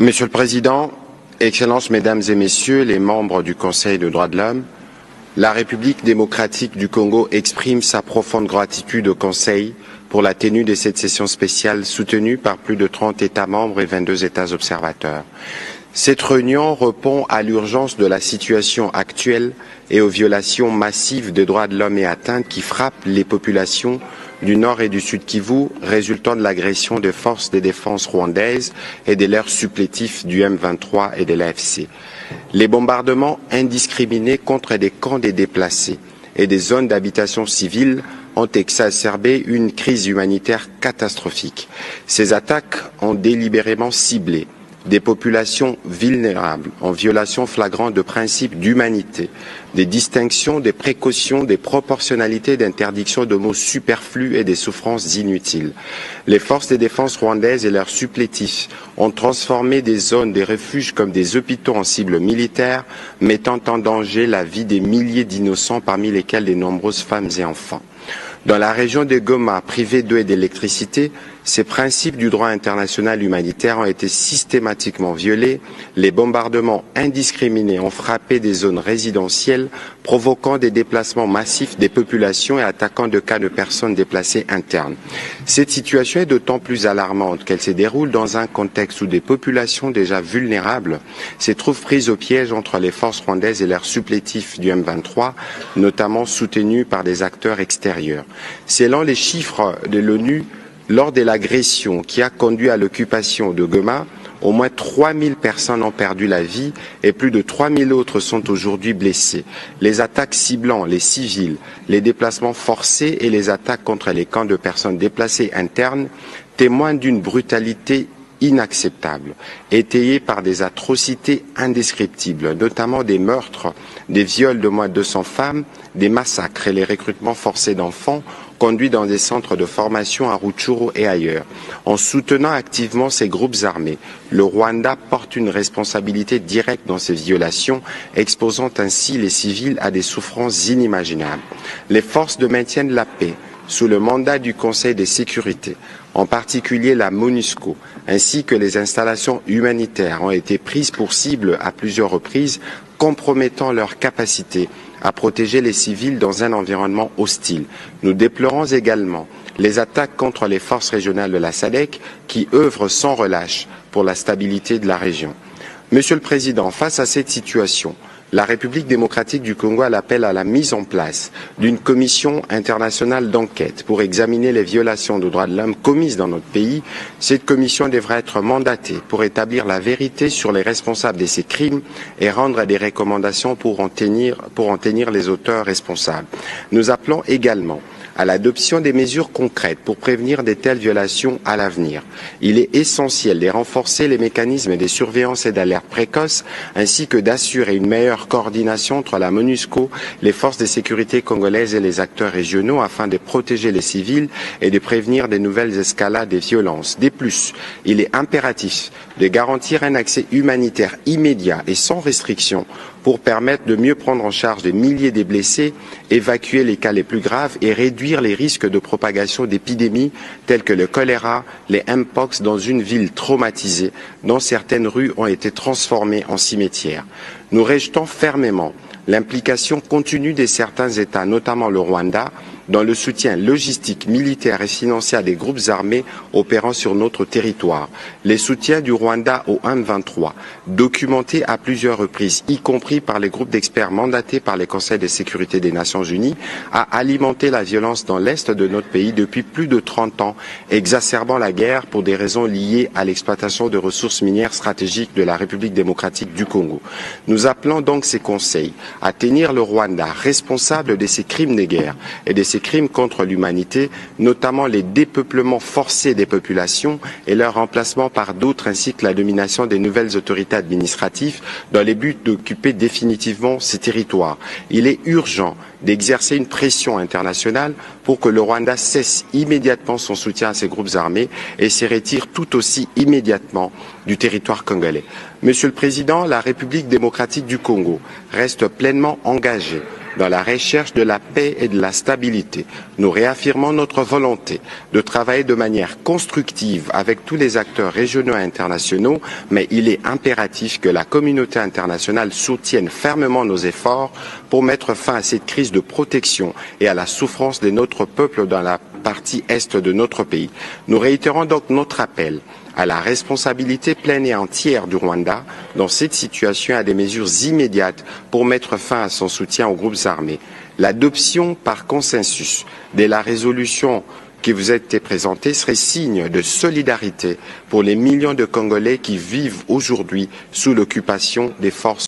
Monsieur le Président, Excellences, Mesdames et Messieurs les membres du Conseil des droits de l'homme, la République démocratique du Congo exprime sa profonde gratitude au Conseil pour la tenue de cette session spéciale soutenue par plus de 30 États membres et 22 États observateurs. Cette réunion répond à l'urgence de la situation actuelle et aux violations massives des droits de l'homme et atteintes qui frappent les populations du Nord et du Sud Kivu, résultant de l'agression des forces de défense rwandaises et de leurs supplétifs du M23 et de l'AFC. Les bombardements indiscriminés contre des camps des déplacés et des zones d'habitation civile ont exacerbé une crise humanitaire catastrophique. Ces attaques ont délibérément ciblé des populations vulnérables en violation flagrante de principes d'humanité, des distinctions, des précautions, des proportionnalités, d'interdictions de mots superflus et des souffrances inutiles. Les forces de défense rwandaises et leurs supplétifs ont transformé des zones des refuges comme des hôpitaux en cibles militaires, mettant en danger la vie des milliers d'innocents, parmi lesquels de nombreuses femmes et enfants. Dans la région de Goma, privée d'eau et d'électricité, ces principes du droit international humanitaire ont été systématiquement violés. Les bombardements indiscriminés ont frappé des zones résidentielles, provoquant des déplacements massifs des populations et attaquant de cas de personnes déplacées internes. Cette situation est d'autant plus alarmante qu'elle se déroule dans un contexte où des populations déjà vulnérables se trouvent prises au piège entre les forces rwandaises et leurs supplétifs du M23, notamment soutenus par des acteurs extérieurs. Selon les chiffres de l'ONU, lors de l'agression qui a conduit à l'occupation de Goma, au moins 3000 personnes ont perdu la vie et plus de 3000 autres sont aujourd'hui blessées. Les attaques ciblant les civils, les déplacements forcés et les attaques contre les camps de personnes déplacées internes témoignent d'une brutalité inacceptable, étayée par des atrocités indescriptibles, notamment des meurtres, des viols de moins de 200 femmes, des massacres et les recrutements forcés d'enfants conduits dans des centres de formation à Rutshuru et ailleurs. En soutenant activement ces groupes armés, le Rwanda porte une responsabilité directe dans ces violations, exposant ainsi les civils à des souffrances inimaginables. Les forces de maintien de la paix, sous le mandat du Conseil de sécurité, en particulier la MONUSCO, ainsi que les installations humanitaires ont été prises pour cible à plusieurs reprises, compromettant leur capacité à protéger les civils dans un environnement hostile. Nous déplorons également les attaques contre les forces régionales de la SADC qui œuvrent sans relâche pour la stabilité de la région. Monsieur le Président, face à cette situation, la République démocratique du Congo appelle à la mise en place d'une commission internationale d'enquête pour examiner les violations des droits de l'homme commises dans notre pays. Cette commission devra être mandatée pour établir la vérité sur les responsables de ces crimes et rendre des recommandations pour en tenir les auteurs responsables. Nous appelons également à l'adoption des mesures concrètes pour prévenir de telles violations à l'avenir. Il est essentiel de renforcer les mécanismes de surveillance et d'alerte précoce, ainsi que d'assurer une meilleure coordination entre la MONUSCO, les forces de sécurité congolaises et les acteurs régionaux afin de protéger les civils et de prévenir de nouvelles escalades des violences. De plus, il est impératif de garantir un accès humanitaire immédiat et sans restriction pour permettre de mieux prendre en charge des milliers de blessés, évacuer les cas les plus graves et réduire les risques de propagation d'épidémies telles que le choléra, les mpox dans une ville traumatisée dont certaines rues ont été transformées en cimetières. Nous rejetons fermement l'implication continue de certains États, notamment le Rwanda, dans le soutien logistique, militaire et financier à des groupes armés opérant sur notre territoire. Les soutiens du Rwanda au M23, documentés à plusieurs reprises, y compris par les groupes d'experts mandatés par les Conseils de sécurité des Nations Unies, a alimenté la violence dans l'Est de notre pays depuis plus de 30 ans, exacerbant la guerre pour des raisons liées à l'exploitation de ressources minières stratégiques de la République démocratique du Congo. Nous appelons donc ces conseils à tenir le Rwanda responsable de ces crimes de guerre et de ces crimes contre l'humanité, notamment les dépeuplements forcés des populations et leur remplacement par d'autres, ainsi que la domination des nouvelles autorités administratives dans le but d'occuper définitivement ces territoires. Il est urgent d'exercer une pression internationale pour que le Rwanda cesse immédiatement son soutien à ces groupes armés et se retire tout aussi immédiatement du territoire congolais. Monsieur le Président, la République démocratique du Congo reste pleinement engagée dans la recherche de la paix et de la stabilité. Nous réaffirmons notre volonté de travailler de manière constructive avec tous les acteurs régionaux et internationaux, mais il est impératif que la communauté internationale soutienne fermement nos efforts pour mettre fin à cette crise de protection et à la souffrance de notre peuple dans la partie est de notre pays. Nous réitérons donc notre appel à la responsabilité pleine et entière du Rwanda dans cette situation et à des mesures immédiates pour mettre fin à son soutien aux groupes armés. L'adoption par consensus de la résolution qui vous a été présentée serait signe de solidarité pour les millions de Congolais qui vivent aujourd'hui sous l'occupation des forces